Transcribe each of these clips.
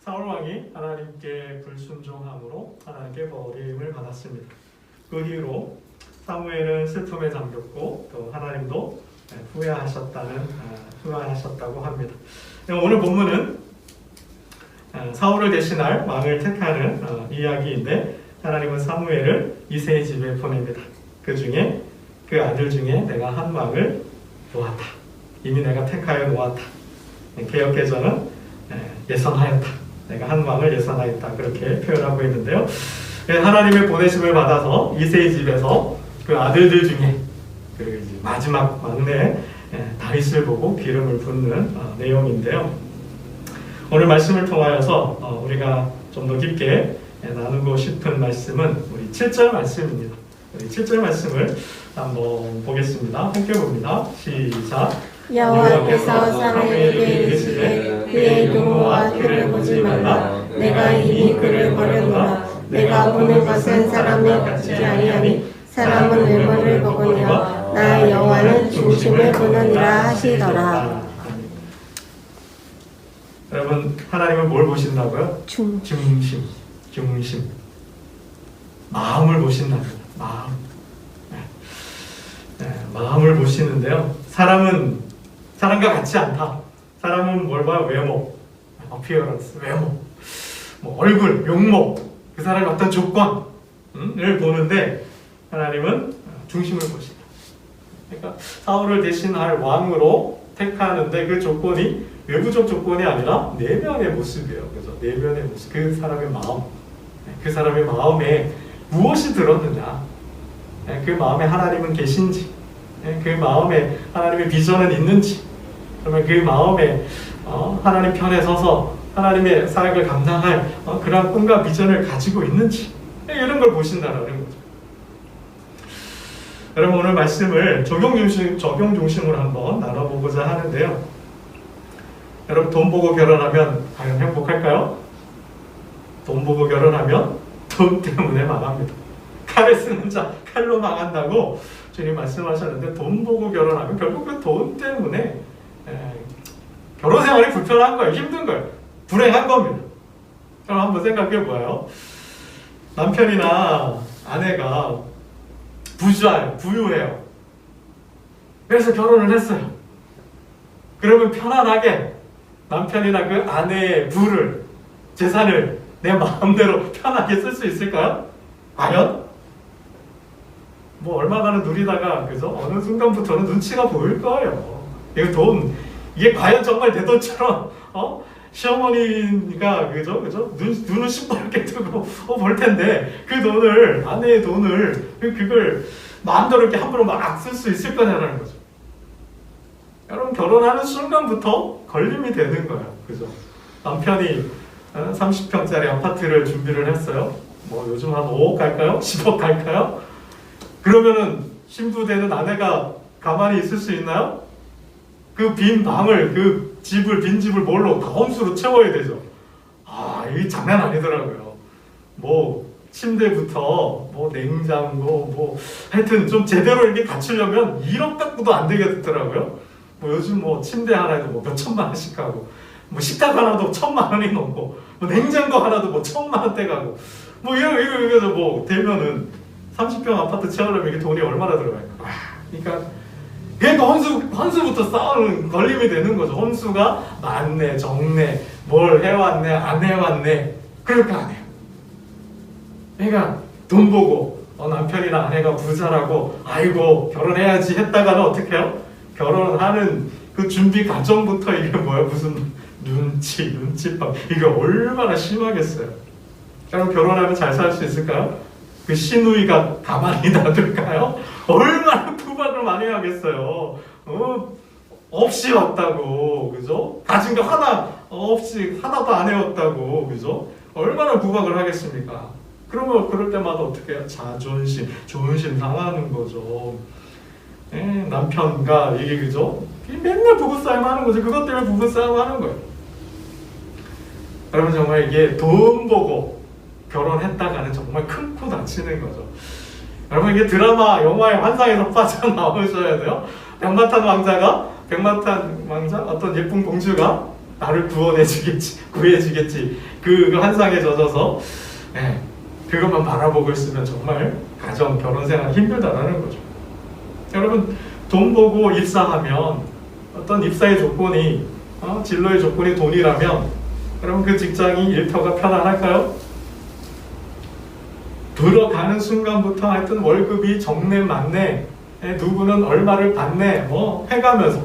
사울 왕이 하나님께 불순종함으로 하나님께 버림을 받았습니다. 그 이후로 사무엘은 슬픔에 잠겼고 또 하나님도 후회하셨다고 합니다. 오늘 본문은 사울을 대신할 왕을 택하는 이야기인데 하나님은 사무엘을 이새의 집에 보냅니다. 그 중에 그 아들 중에 내가 한 왕을 놓았다. 이미 내가 택하여 놓았다. 개역개정은 예선하였다. 내가 한 왕을 예선하였다. 그렇게 표현하고 있는데요. 하나님의 보내심을 받아서 이새의 집에서 그 아들들 중에 그 마지막 막내 다윗을 보고 기름을 붓는 내용인데요. 오늘 말씀을 통하여서 우리가 좀 더 깊게 나누고 싶은 말씀은 우리 7절 말씀입니다. 우리 7절 말씀을 한번 보겠습니다. 함께 봅니다. 시작. 여호와께서 사무엘에게 이르시되 그의 노모와 그를 보지 말라. 내가 이미 그를 버려놓아. 내가 보는 것은 사람을 같지 아니하니 사람은 외모를 보거니와 나 여호와는 중심을 보느니라 하시더라. 여러분, 하나님은 뭘 보신다고요? 중심. 마음을 보신답니다. 마음을 보시는데요. 사람은 사람과 같지 않다. 사람은 뭘 봐요? 외모, appearance, 외모, 얼굴, 용모, 그 사람의 어떤 조건을 보는데 하나님은 중심을 보신다. 그러니까 사울을 대신할 왕으로 택하는데 그 조건이 외부적 조건이 아니라 내면의 모습이에요. 그래서 내면의 모습, 그 사람의 마음, 그 사람의 마음에 무엇이 들었느냐, 그 마음에 하나님은 계신지, 그 마음에 하나님의 비전은 있는지, 그러면 그 마음에 하나님 편에 서서 하나님의 사역을 감당할 그러한 꿈과 비전을 가지고 있는지, 이런 걸 보신다는 거죠. 여러분, 오늘 말씀을 적용 중심으로 한번 나눠보고자 하는데요. 여러분, 돈 보고 결혼하면 과연 행복할까요? 돈 보고 결혼하면 돈 때문에 망합니다. 칼을 쓰는 자 칼로 망한다고 주님 말씀하셨는데, 돈 보고 결혼하면 결국 그 돈 때문에 결혼 생활이 불편한 거예요. 힘든 거예요. 불행한 겁니다. 그럼 한번 생각해 봐요. 남편이나 아내가 부유해요. 그래서 결혼을 했어요. 그러면 편안하게 남편이나 그 아내의 부를, 재산을 내 마음대로 편하게 쓸 수 있을까요? 과연? 얼마간은 누리다가, 그죠? 어느 순간부터는 눈치가 보일 거예요. 이게 과연 정말 내 돈처럼, 시어머니가, 그죠? 눈을 시뻘게 뜨고, 볼 텐데, 그 돈을, 아내의 돈을, 그걸 마음대로 이렇게 함부로 막 쓸 수 있을 거냐라는 거죠. 여러분, 결혼하는 순간부터 걸림이 되는 거예요. 그죠? 남편이 30평짜리 아파트를 준비를 했어요. 요즘 한 5억 갈까요? 10억 갈까요? 그러면은 신부되는 아내가 가만히 있을 수 있나요? 그 빈 방을, 빈 집을 뭘로? 다 혼수로 채워야 되죠. 이게 장난 아니더라고요. 침대부터, 냉장고, 하여튼 좀 제대로 이렇게 갖추려면 1억 갖고도 안 되겠더라고요. 요즘 침대 하나에도 몇 천만 원씩 하고, 식탁 하나도 1,000만 원이 넘고, 냉장고 하나도 1,000만 원대 가고, 이래서 되면은 30평 아파트 채우려면 이게 돈이 얼마나 들어갈까? 그러니까 헌수부터 싸우는 걸림이 되는 거죠. 헌수가 많네, 적네, 뭘 해왔네, 안 해왔네, 그럴 거 아니에요. 그러니까 돈 보고 남편이나 아내가 부자라고 아이고 결혼해야지 했다가는 어떻게 해요? 결혼하는 그 준비 과정부터 이게 무슨 눈치밥, 이게 얼마나 심하겠어요. 그럼 결혼하면 잘 살 수 있을까요? 그 시누이가 가만히 놔둘까요? 얼마나 부박을 많이 하겠어요. 없이 왔다고, 그죠? 가진 거 하나 없이 하나도 안 해왔다고, 그죠? 얼마나 부박을 하겠습니까? 그러면 그럴 때마다 어떻게 해요? 자존심 상하는 거죠. 남편과 이게, 그죠? 맨날 부부싸움 하는 거죠. 그것 때문에 부부싸움 하는 거예요. 여러분, 정말 이게 돈 보고 결혼했다가는 정말 큰 코 다치는 거죠. 여러분, 이게 드라마, 영화의 환상에서 빠져나오셔야 돼요. 백마탄 왕자, 어떤 예쁜 공주가 나를 구해주겠지. 그 환상에 젖어서 그것만 바라보고 있으면 정말 가정, 결혼 생활 힘들다라는 거죠. 여러분, 돈 보고 입사하면 어떤 입사의 조건이 진로의 조건이 돈이라면 여러분 그 직장이 일터가 편안할까요? 들어가는 순간부터 하여튼 월급이 적네 많네, 누구는 얼마를 받네 뭐 해가면서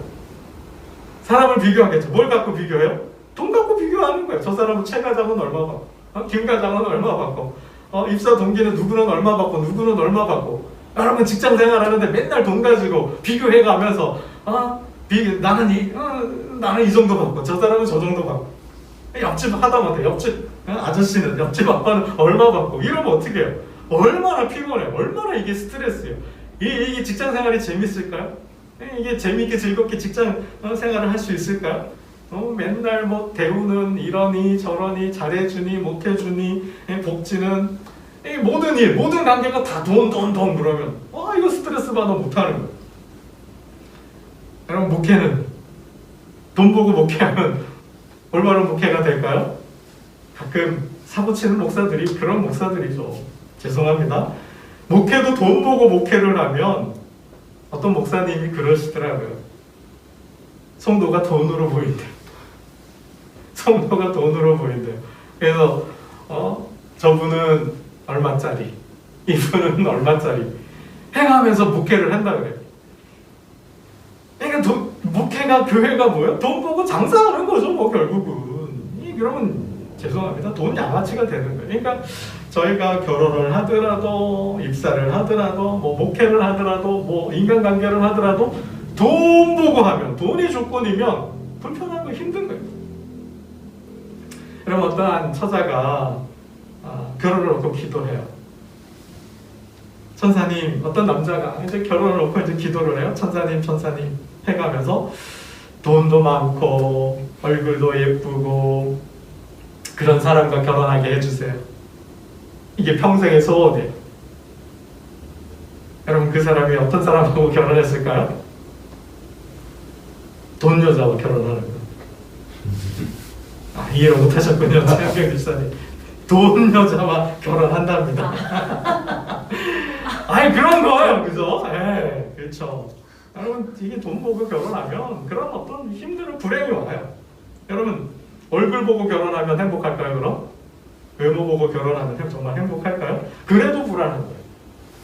사람을 비교하겠죠. 뭘 갖고 비교해요? 돈 갖고 비교하는 거예요. 저 사람은 최 과장은 얼마 받고, 김 과장은 얼마 받고, 입사 동기는 누구는 얼마 받고, 누구는 얼마 받고. 여러분 직장 생활하는데 맨날 돈 가지고 비교해가면서 나는 이 정도 받고, 저 사람은 저 정도 받고. 옆집 하다못해 옆집 아저씨는 옆집 아빠는 얼마 받고 이러면 어떻게 해요? 얼마나 피곤해요. 얼마나 이게 스트레스예요. 이게 직장 생활이 재밌을까요? 이게 재밌게 즐겁게 직장 생활을 할 수 있을까요? 맨날 뭐 대우는 이러니 저러니 잘해주니 못해주니 복지는 모든 일 모든 관계가 다 돈 그러면 이거 스트레스 받아 못하는 거예요. 여러분 목회는 돈 보고 목회하면 올바른 목회가 될까요? 가끔 사고치는 목사들이 그런 목사들이죠. 죄송합니다. 목회도 돈 보고 목회를 하면 어떤 목사님이 그러시더라고요. 성도가 돈으로 보인대요. 성도가 돈으로 보인대요. 그래서 저분은 얼마짜리, 이분은 얼마짜리 해가면서 목회를 한다 그래요. 그러니까 목회가 교회가 뭐예요? 돈 보고 장사하는 거죠, 뭐 결국은. 그러면 죄송합니다. 돈 양아치가 되는 거예요. 그러니까 저희가 결혼을 하더라도 입사를 하더라도 뭐 목회를 하더라도 뭐 인간관계를 하더라도 돈 보고 하면 돈이 조건이면 불편하고 힘든 거예요. 그럼 어떠한 처자가 결혼을 놓고 기도해요. 천사님, 어떤 남자가 이제 결혼을 놓고 이제 기도를 해요. 천사님 해가면서 돈도 많고 얼굴도 예쁘고 그런 사람과 결혼하게 해주세요. 이게 평생의 소원이에요. 여러분 그 사람이 어떤 사람하고 결혼했을까요? 돈 여자와 결혼하는 거예요. 이해를 못하셨군요. 최현경 집사님. 돈 여자와 결혼한답니다. 그런 거예요. 그죠? 그렇죠. 여러분 이게 돈 보고 결혼하면 그런 어떤 힘든 불행이 와요. 여러분 얼굴 보고 결혼하면 행복할까요? 그럼? 외모 보고 결혼하면 정말 행복할까요? 그래도 불안한 거예요.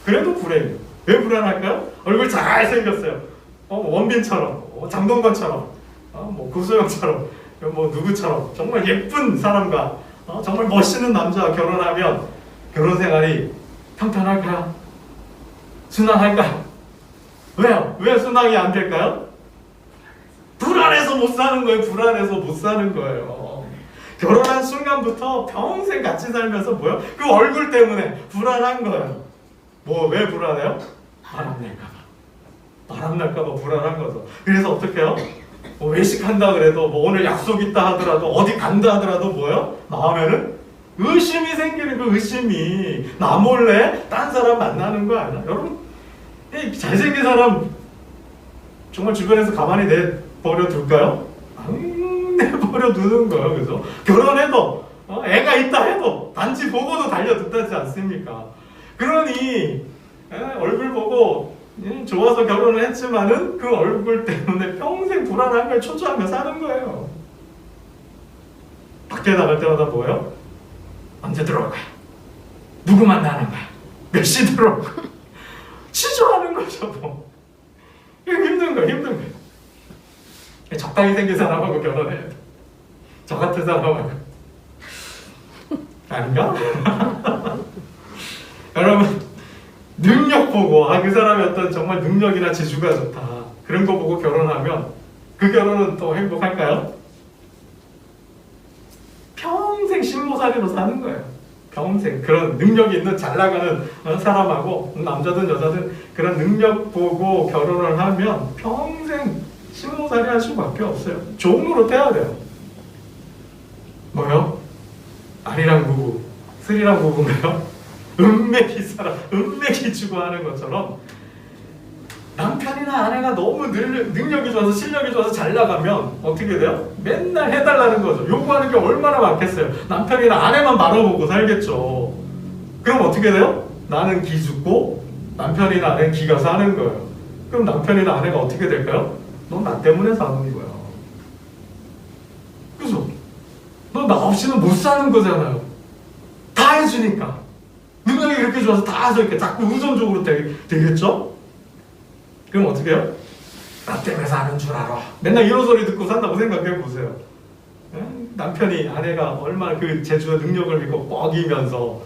그래도 불행해요. 왜 불안할까요? 얼굴 잘생겼어요. 원빈처럼, 장동건처럼, 뭐 구소영처럼, 뭐 누구처럼 정말 예쁜 사람과 정말 멋있는 남자와 결혼하면 결혼 생활이 평탄할까요? 순항할까요? 왜요? 왜 순항이 안 될까요? 불안해서 못 사는 거예요. 불안해서 못 사는 거예요. 결혼한 순간부터 평생 같이 살면서 뭐요? 그 얼굴 때문에 불안한 거예요. 뭐 왜 불안해요? 바람 날까봐 불안한 거죠. 그래서 어떻게 해요? 뭐 외식한다 그래도 뭐 오늘 약속 있다 하더라도 어디 간다 하더라도 뭐요? 마음에는 의심이 생기는 그 의심이 나 몰래 딴 사람 만나는 거 아니야? 여러분 잘생긴 사람 정말 주변에서 가만히 내버려 둘까요? 내버려 두는 거예요. 그래서 결혼해도 애가 있다 해도 단지 보고도 달려든다지 않습니까? 그러니 얼굴 보고 좋아서 결혼을 했지만은 그 얼굴 때문에 평생 불안한 걸 초조하며 사는 거예요. 밖에 나갈 때마다 뭐예요? 언제 들어올 거야? 누구 만나는 거야? 몇 시 들어올 거야? 취조하는 거죠. 뭐. 힘든 거예요. 적당히 생긴 사람하고 결혼해야 돼. 저 같은 사람하고. 아닌가? 여러분 능력 보고 그 사람이 어떤 정말 능력이나 재주가 좋다 그런 거 보고 결혼하면 그 결혼은 또 행복할까요? 평생 신모살이로 사는 거예요. 평생 그런 능력이 있는 잘 나가는 사람하고 남자든 여자든 그런 능력 보고 결혼을 하면 평생 신모살이 할 수밖에 없어요. 좋은 노릇 해야 돼요. 뭐요? 아리랑 부부, 스리랑 부부인가요? 은맥이 주고 하는 것처럼 남편이나 아내가 너무 능력이 좋아서 실력이 좋아서 잘 나가면 어떻게 돼요? 맨날 해달라는 거죠. 요구하는 게 얼마나 많겠어요. 남편이나 아내만 바라보고 살겠죠. 그럼 어떻게 돼요? 나는 기죽고 남편이나 아내는 기가 사는 거예요. 그럼 남편이나 아내가 어떻게 될까요? 넌 나 때문에 사는 거야. 그죠? 너 나 없이는 못 사는 거잖아요. 다 해주니까. 능력이 그렇게 좋아서 다 해서 자꾸 의존적으로 되겠죠? 그럼 어떻게 해요? 나 때문에 사는 줄 알아. 맨날 이런 소리 듣고 산다고 생각해 보세요. 남편이 아내가 얼마나 그 재주와 능력을 믿고 뻐기면서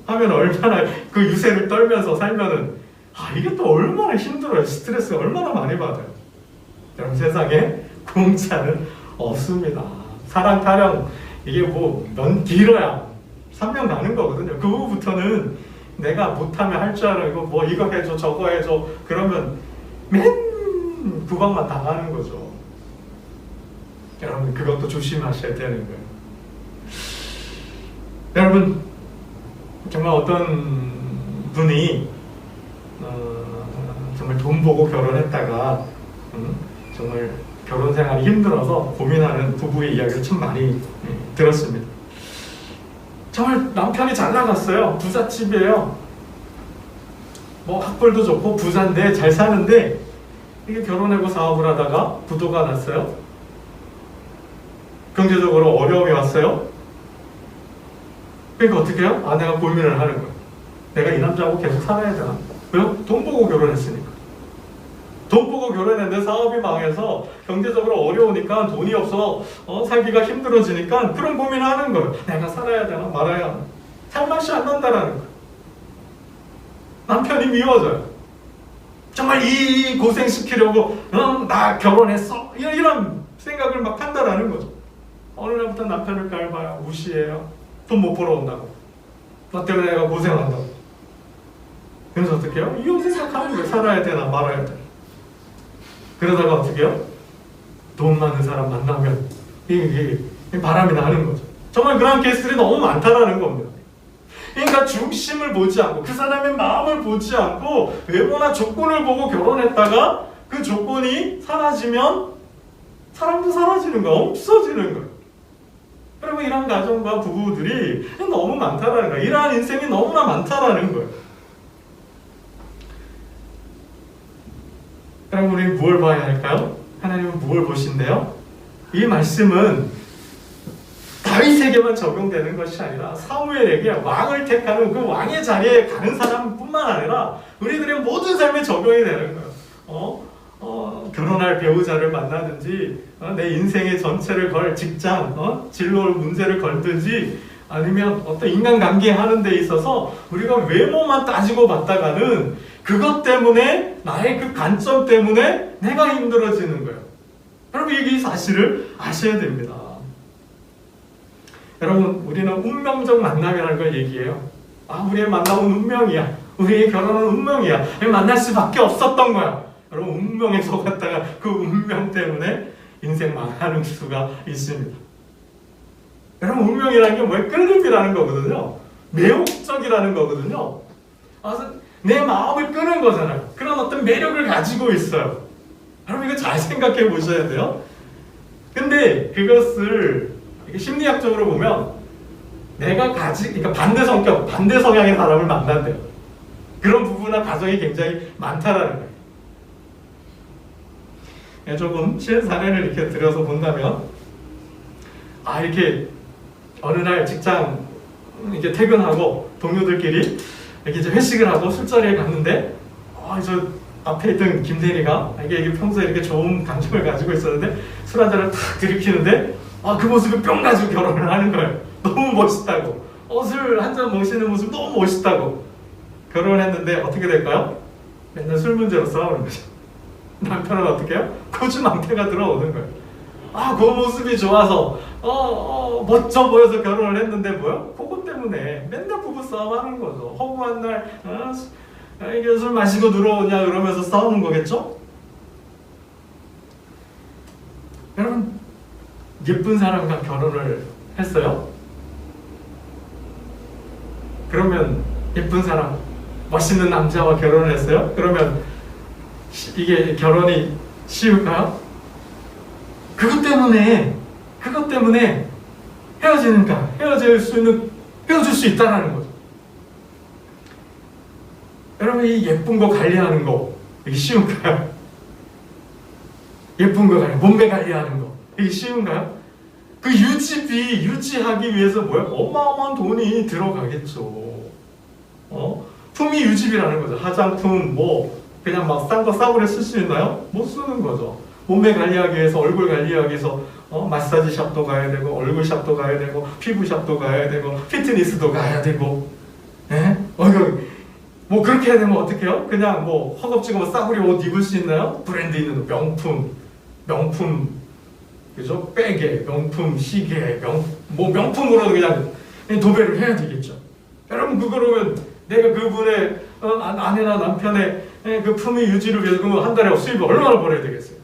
하면 얼마나 그 유세를 떨면서 살면은 이게 또 얼마나 힘들어요. 스트레스 얼마나 많이 받아요. 여러분 세상에 공짜는 없습니다. 사랑 타령 이게 길어야 3년 가는 거거든요. 그 후부터는 내가 못하면 할 줄 알고 이거 해줘 저거 해줘 그러면 맨 구박만 당하는 거죠. 여러분 그것도 조심하셔야 되는 거예요. 여러분 정말 어떤 분이 정말 돈 보고 결혼했다가 정말 결혼 생활이 힘들어서 고민하는 부부의 이야기를 참 많이 들었습니다. 정말 남편이 잘 나갔어요. 부잣집이에요. 학벌도 좋고 부자인데 잘 사는데 이게 결혼하고 사업을 하다가 부도가 났어요. 경제적으로 어려움이 왔어요. 그러니까 어떻게 해요? 아내가 고민을 하는 거예요. 내가 이 남자하고 계속 살아야 되나? 왜요? 돈 보고 결혼했으니까. 돈 보고 결혼했는데 사업이 망해서 경제적으로 어려우니까 돈이 없어 살기가 힘들어지니까 그런 고민을 하는 거예요. 내가 살아야 되나 말아야 하나? 살 맛이 안 난다라는 거예요. 남편이 미워져요. 정말 이 고생시키려고 나 결혼했어 이런 생각을 막 한다라는 거죠. 어느 날부터 남편을 깔봐요. 무시해요. 돈 못 벌어온다고. 나 때문에 내가 고생한다고. 그래서 어떻게 해요? 이혼 생각하는 거예요. 살아야 되나 말아야 되나. 그러다가 어떻게 해요? 돈 많은 사람 만나면 이게 바람이 나는 거죠. 정말 그런 케이스들이 너무 많다라는 겁니다. 그러니까 중심을 보지 않고 그 사람의 마음을 보지 않고 외모나 조건을 보고 결혼했다가 그 조건이 사라지면 사람도 사라지는 거야. 없어지는 거야. 그러면 이런 가정과 부부들이 너무 많다라는 거야. 이러한 인생이 너무나 많다라는 거예요. 그럼 우리는 무엇을 봐야 할까요? 하나님은 무엇을 보신대요? 이 말씀은 다윗에게만 적용되는 것이 아니라 사무엘에게 왕을 택하는 그 왕의 자리에 가는 사람뿐만 아니라 우리들의 모든 삶에 적용이 되는 거예요. 결혼할 배우자를 만나든지 내 인생의 전체를 걸 직장, 진로 문제를 걸든지 아니면 어떤 인간관계 하는 데 있어서 우리가 외모만 따지고 봤다가는 그것 때문에 나의 그 관점 때문에 내가 힘들어지는 거예요. 여러분 이 사실을 아셔야 됩니다. 여러분 우리는 운명적 만남이라는 걸 얘기해요. 우리의 만남은 운명이야. 우리의 결혼은 운명이야. 만날 수밖에 없었던 거야. 여러분 운명에 속았다가 그 운명 때문에 인생 망하는 수가 있습니다. 여러분 운명이라는 게 뭐예요? 끌림이라는 거거든요. 매혹적이라는 거거든요. 내 마음을 끄는 거잖아요. 그런 어떤 매력을 가지고 있어요. 여러분 이거 잘 생각해 보셔야 돼요. 근데 그것을 심리학적으로 보면 내가 그러니까 반대 성격, 반대 성향의 사람을 만난대요. 그런 부부나 가정이 굉장히 많다라는 거예요. 조금 실 사례를 이렇게 들여서 본다면 이렇게 어느 날 직장 이렇게 퇴근하고 동료들끼리 이렇게 이제 회식을 하고 술자리에 갔는데 저 앞에 있던 김 대리가 이게 평소에 이렇게 좋은 감정을 가지고 있었는데 술 한 잔을 탁 들이키는데 그 모습을 뿅 가지고 결혼을 하는 거예요. 너무 멋있다고. 술 한 잔 마시는 모습 너무 멋있다고. 결혼을 했는데 어떻게 될까요? 맨날 술 문제로 싸우는 거죠. 남편은 어떻게 해요? 고주망태가 들어오는 거예요. 그 모습이 좋아서 멋져 보여서 결혼을 했는데 뭐요? 그것 때문에 맨날 부부싸움 하는 거죠. 허구한 날 이게 술 마시고 들어오냐 그러면서 싸우는 거겠죠? 여러분 예쁜 사람과 결혼을 했어요? 그러면 예쁜 사람 멋있는 남자와 결혼을 했어요? 그러면 이게 결혼이 쉬울까요? 그것 때문에 헤어질 수 있다라는 거죠. 여러분, 이 예쁜 거 관리하는 거 이게 쉬운가요? 예쁜 거 몸매 관리하는 거 이게 쉬운가요? 그 유지하기 위해서 뭐야? 어마어마한 돈이 들어가겠죠. 품위 유지비라는 거죠. 화장품 그냥 막 싼 거 싸구려 쓸 수 있나요? 못 쓰는 거죠. 몸매 관리하기 위해서, 얼굴 관리하기 위해서 마사지 샵도 가야 되고, 얼굴 샵도 가야 되고, 피부 샵도 가야 되고, 피트니스도 가야 되고, 예? 뭐 그렇게 해야 되면 어떡해요? 그냥 허겁지겁 싸구려 옷 입을 수 있나요? 브랜드 있는 명품, 그죠? 베개, 명품 시계, 명품으로도 그냥 도배를 해야 되겠죠. 여러분, 그거로면 내가 그분의 아내나 남편의 그 품위 유지를 위해서 한 달에 수입을 얼마나 벌어야 되겠어요?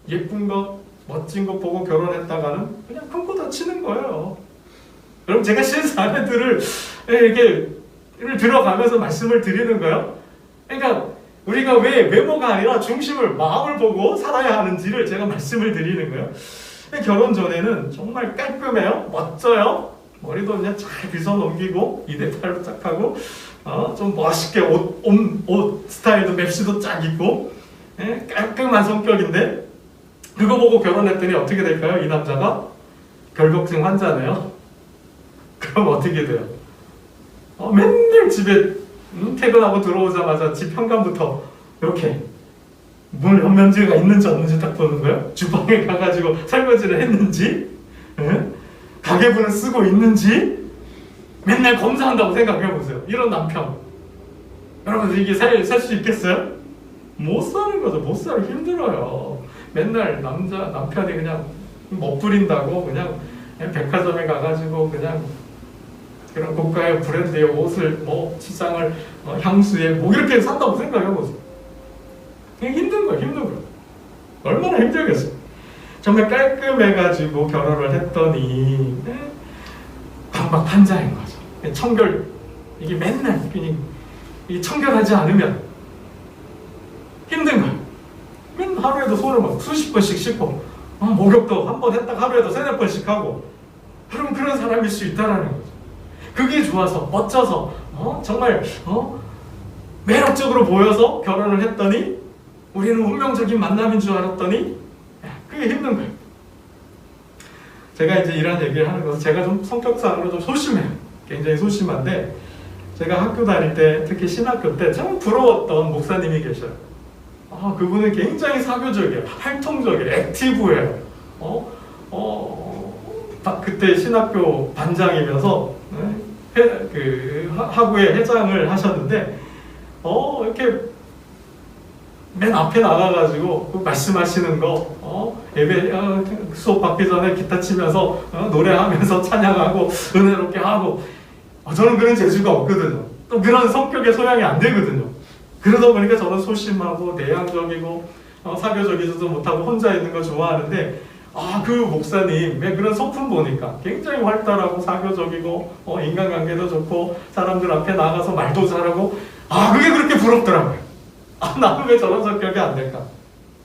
예쁜 거, 멋진 거 보고 결혼했다가는 그냥 큰 거 다치는 거예요. 여러분, 제가 신사례들을 이렇게 들어가면서 말씀을 드리는 거예요. 그러니까 우리가 왜 외모가 아니라 중심을, 마음을 보고 살아야 하는지를 제가 말씀을 드리는 거예요. 결혼 전에는 정말 깔끔해요, 멋져요. 머리도 그냥 잘 빗어 넘기고 이대팔로 쫙 하고 좀 멋있게 옷 스타일도 맵시도 쫙 입고 깔끔한 성격인데, 그거 보고 결혼했더니 어떻게 될까요? 이 남자가 결벽증 환자네요. 그럼 어떻게 돼요? 맨날 집에 퇴근하고 들어오자마자 집 현관부터 이렇게 물 현면지가 있는지 없는지 딱 보는 거예요. 주방에 가가지고 설거지를 했는지, 가계부를 쓰고 있는지 맨날 검사한다고 생각해보세요. 이런 남편, 여러분, 이게 살 수 있겠어요? 못 사는 거죠. 못 살아. 힘들어요. 맨날 남편이 그냥 멋부린다고 그냥 백화점에 가가지고 그냥 그런 고가의 브랜드의 옷을 치장을 향수에 이렇게 산다고 생각해보세요. 그냥 힘든 거예요. 얼마나 힘들겠어요. 정말 깔끔해가지고 결혼을 했더니 강박판자인 거죠. 이게 맨날 이게 청결하지 않으면 힘든 거예요. 맨 하루에도 손을 막 수십 번씩 씻고, 목욕도 한 번 했다가 하루에도 3-4번씩 하고, 그럼 그런 사람일 수 있다라는 거죠. 그게 좋아서, 멋져서, 정말 매력적으로 보여서 결혼을 했더니 우리는 운명적인 만남인 줄 알았더니 그게 힘든 거예요. 제가 이제 이런 얘기를 하는 것은, 제가 좀 성격상으로 좀 소심해요. 굉장히 소심한데, 제가 학교 다닐 때, 특히 신학교 때 참 부러웠던 목사님이 계셔요. 그분은 굉장히 사교적이에요. 활동적이에요. 액티브해요. 그때 신학교 반장이면서 학우의 회장을 하셨는데, 이렇게 맨 앞에 나가가지고 말씀하시는 거, 예배 수업 받기 전에 기타 치면서 노래하면서 찬양하고 은혜롭게 하고, 저는 그런 재주가 없거든요. 또 그런 성격의 소양이 안 되거든요. 그러다 보니까 저는 소심하고 내향적이고 사교적이지도 못하고 혼자 있는 거 좋아하는데, 그 목사님의 그런 성품 보니까 굉장히 활달하고 사교적이고 인간관계도 좋고 사람들 앞에 나가서 말도 잘하고, 그게 그렇게 부럽더라고요. 나는 왜 저런 성격이 안 될까?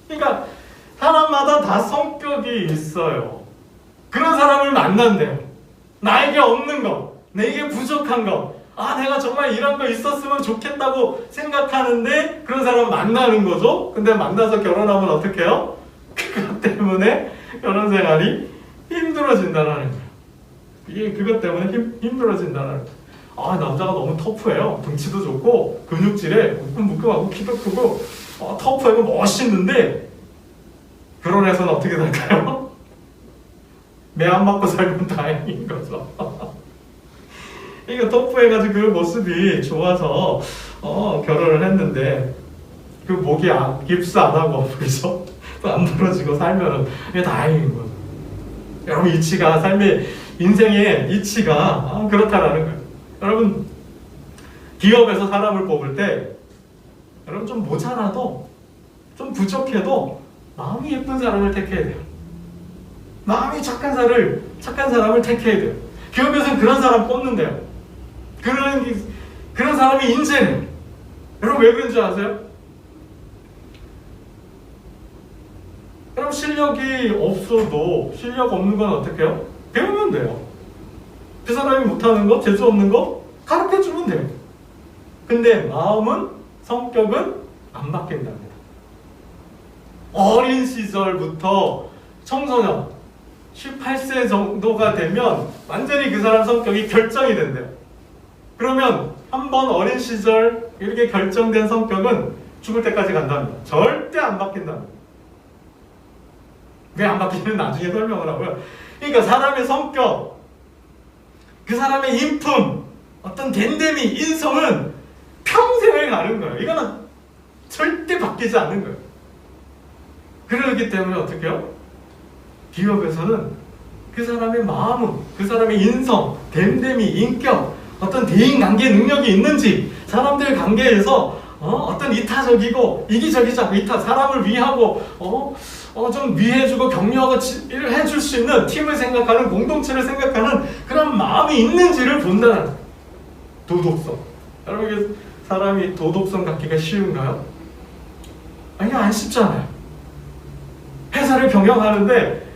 그러니까 사람마다 다 성격이 있어요. 그런 사람을 만난대요. 나에게 없는 거, 내게 부족한 거, 내가 정말 이런 거 있었으면 좋겠다고 생각하는데 그런 사람 만나는 거죠. 근데 만나서 결혼하면 어떻게 해요? 그것 때문에 결혼 생활이 힘들어진다는 거예요. 이게 그것 때문에 힘들어진다는 거예요. 남자가 너무 터프해요. 등치도 좋고 근육질에 무끔무끔하고 키도 크고 터프하고 멋있는데, 결혼해서는 어떻게 될까요? 매 안 맞고 살면 다행인 거죠. 이거 터프해가지고 그 모습이 좋아서 결혼을 했는데, 그 목이 깁스 안 하고 그래서 안 부러지고 살면은 이게 다행인 거죠. 여러분, 이치가 삶의 인생의 이치가 그렇다라는 거예요. 여러분, 기업에서 사람을 뽑을 때 여러분 좀 모자라도 좀 부족해도 마음이 예쁜 사람을 택해야 돼요. 마음이 착한 사람을 택해야 돼요. 기업에서는 그런 사람 뽑는데요. 그런 사람이 인재는, 여러분 왜 그런 줄 아세요? 그럼 실력이 없어도 실력 없는 건 어떻게 해요? 배우면 돼요. 그 사람이 못하는 거, 재수 없는 거 가르쳐주면 돼요. 근데 마음은, 성격은 안 바뀐답니다. 어린 시절부터 청소년 18세 정도가 되면 완전히 그 사람 성격이 결정이 된대요. 그러면 한번 어린 시절 이렇게 결정된 성격은 죽을 때까지 간답니다. 절대 안 바뀐답니다. 왜 안 바뀌는지 나중에 설명을 하고요. 그러니까 사람의 성격, 그 사람의 인품, 어떤 됨됨이, 인성은 평생을 가는 거예요. 이거는 절대 바뀌지 않는 거예요. 그러기 때문에 어떻게 해요? 기업에서는 그 사람의 마음은, 그 사람의 인성, 됨됨이, 인격, 어떤 대인관계 능력이 있는지, 사람들 관계에서 어떤 이타적이고 이기적이지 않고 사람을 위하고 좀 위해주고 격려하고 해줄 수 있는 팀을 생각하는, 공동체를 생각하는 그런 마음이 있는지를 본다는 도덕성. 여러분, 사람이 도덕성 갖기가 쉬운가요? 아니, 안 쉽잖아요. 회사를 경영하는데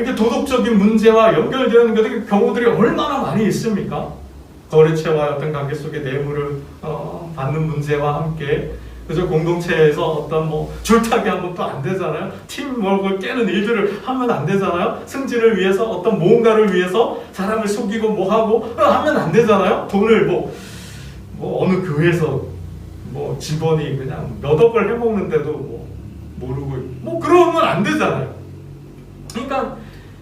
이게 도덕적인 문제와 연결되는 경우들이 얼마나 많이 있습니까? 거래처와 어떤 관계 속의 뇌물을 받는 문제와 함께, 그죠? 공동체에서 어떤 줄타기 하면 또 안 되잖아요. 팀워크를 깨는 일들을 하면 안 되잖아요. 승진을 위해서 어떤 뭔가를 위해서 사람을 속이고 하고 하면 안 되잖아요. 돈을 어느 교회에서 직원이 그냥 몇 억을 해먹는데도 모르고 그러면 안 되잖아요. 그러니까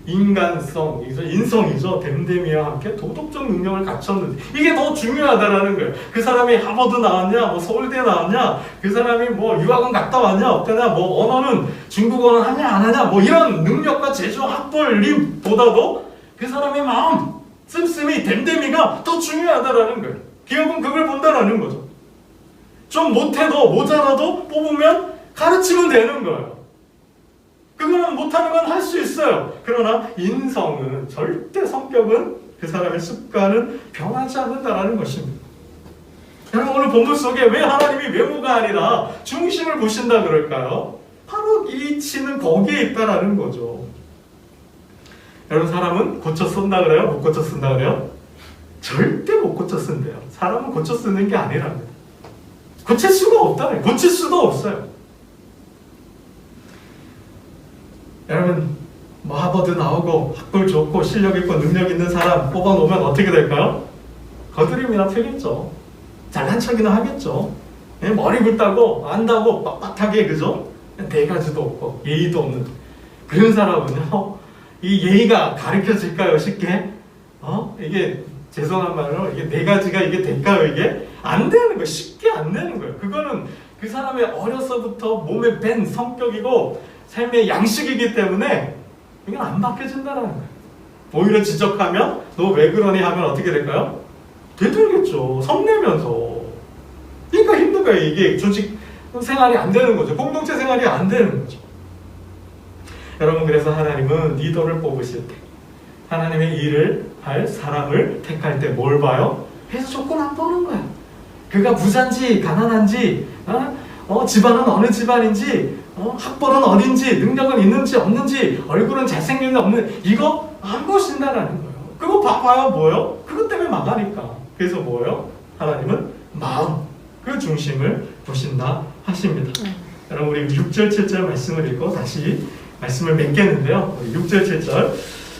인간성, 인성이죠. 됨됨이와 함께 도덕적 능력을 갖췄는지 이게 더 중요하다라는 거예요. 그 사람이 하버드 나왔냐, 서울대 나왔냐, 그 사람이 유학원 갔다 왔냐, 없다냐, 언어는 중국어는 하냐 안 하냐, 이런 능력과 재주 학벌보다도 그 사람의 마음, 씀씀이, 됨됨이가 더 중요하다라는 거예요. 기업은 그걸 본다라는 거죠. 좀 못해도 모자라도 뽑으면 가르치면 되는 거예요. 그거는 못하는 건 할 수 있어요. 그러나 인성은, 절대 성격은, 그 사람의 습관은 변하지 않는다라는 것입니다. 여러분, 오늘 본문 속에 왜 하나님이 외모가 아니라 중심을 보신다 그럴까요? 바로 이 치는 거기에 있다라는 거죠. 여러분, 사람은 고쳐 쓴다 그래요? 못 고쳐 쓴다 그래요? 절대 못 고쳐 쓴대요. 사람은 고쳐 쓰는 게 아니랍니다. 고칠 수가 없다네. 고칠 수도 없어요. 여러분, 하버드 나오고 학벌 좋고 실력 있고 능력 있는 사람 뽑아놓으면 어떻게 될까요? 거드림이나 펴겠죠. 잘난 척이나 하겠죠. 머리 굵다고 안다고 빳빳하게, 그죠? 네 가지도 없고 예의도 없는 그런 사람은요, 이 예의가 가르쳐질까요? 쉽게? 이게 죄송한 말로 이게 네 가지가 이게 될까요? 이게 안 되는 거예요. 쉽게 안 되는 거예요. 그거는 그 사람의 어려서부터 몸에 밴 성격이고 삶의 양식이기 때문에 이건 안 바뀌어진다는 거예요. 오히려 지적하면 너 왜 그러니 하면 어떻게 될까요? 되돌겠죠. 성내면서. 그러니까 힘든 거예요. 이게 조직 생활이 안 되는 거죠. 공동체 생활이 안 되는 거죠. 여러분, 그래서 하나님은 리더를 뽑으실 때, 하나님의 일을 할 사람을 택할 때 뭘 봐요? 회사 조건 안 보는 거예요. 그가 부자인지 가난한지, 집안은 어느 집안인지, 학벌은 어딘지, 능력은 있는지 없는지, 얼굴은 잘생겼는지 없는지, 이거 안 보신다라는 거예요. 그거 봐봐야 뭐예요? 그것 때문에 망하니까. 그래서 뭐예요? 하나님은 마음, 그 중심을 보신다 하십니다. 여러분, 우리 6절 7절 말씀을 읽고 다시 말씀을 맺겠는데요. 6절 7절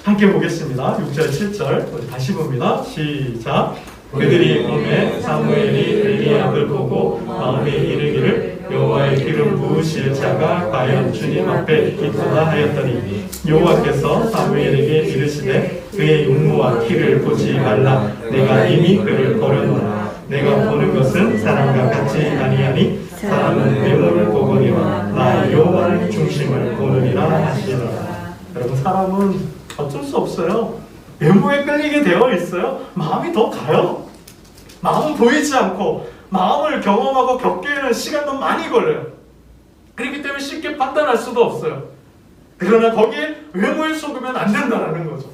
함께 보겠습니다. 6절 7절 우리 다시 봅니다. 시작. 그들이 봄에 사무엘이 엘리압을 보고 마음에 이르기를 여호와의 기름 부으실 자가 과연 주님 앞에 있구나 하였더니, 여호와께서 사무엘에게 이르시되 그의 용모와 키를 보지 말라. 내가 이미 그를 버렸노라. 내가 보는 것은 사람과 같지 아니하니 사람은 외모를 보거니와 나 여호와의 중심을 보느니라 하시더라. 여러분, 사람은 어쩔 수 없어요. 외모에 끌리게 되어 있어요. 마음이 더 가요. 마음은 보이지 않고 마음을 경험하고 겪기에는 시간도 많이 걸려요. 그렇기 때문에 쉽게 판단할 수도 없어요. 그러나 거기에 외모에 속으면 안 된다는 거죠.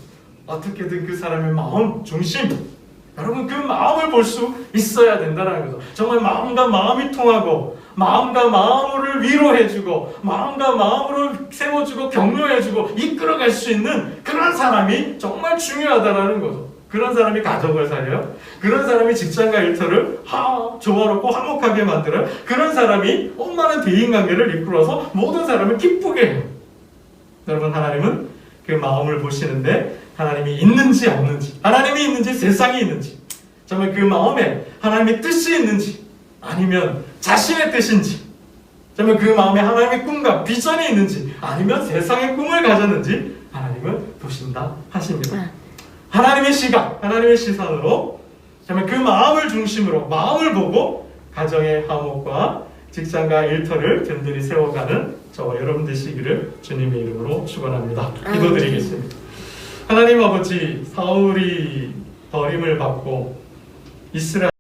어떻게든 그 사람의 마음 중심, 여러분, 그 마음을 볼 수 있어야 된다는 거죠. 정말 마음과 마음이 통하고 마음과 마음을 위로해주고 마음과 마음으로 세워주고 격려해주고 이끌어갈 수 있는 그런 사람이 정말 중요하다라는 거죠. 그런 사람이 가정을 살려요. 그런 사람이 직장과 일터를 조화롭고 화목하게 만들어요. 그런 사람이 엄마는 대인관계를 이끌어서 모든 사람을 기쁘게 해요. 여러분, 하나님은 그 마음을 보시는데 하나님이 있는지 없는지, 하나님이 있는지 세상이 있는지, 정말 그 마음에 하나님의 뜻이 있는지 아니면 자신의 뜻인지, 정말 그 마음에 하나님의 꿈과 비전이 있는지 아니면 세상의 꿈을 가졌는지 하나님은 보신다 하십니다. 하나님의 시각, 하나님의 시선으로 정말 그 마음을 중심으로 마음을 보고 가정의 화목과 직장과 일터를 든든히 세워가는 저와 여러분 되시기를 주님의 이름으로 축원합니다. 기도드리겠습니다. 하나님 아버지, 사울이 버림을 받고 이스라엘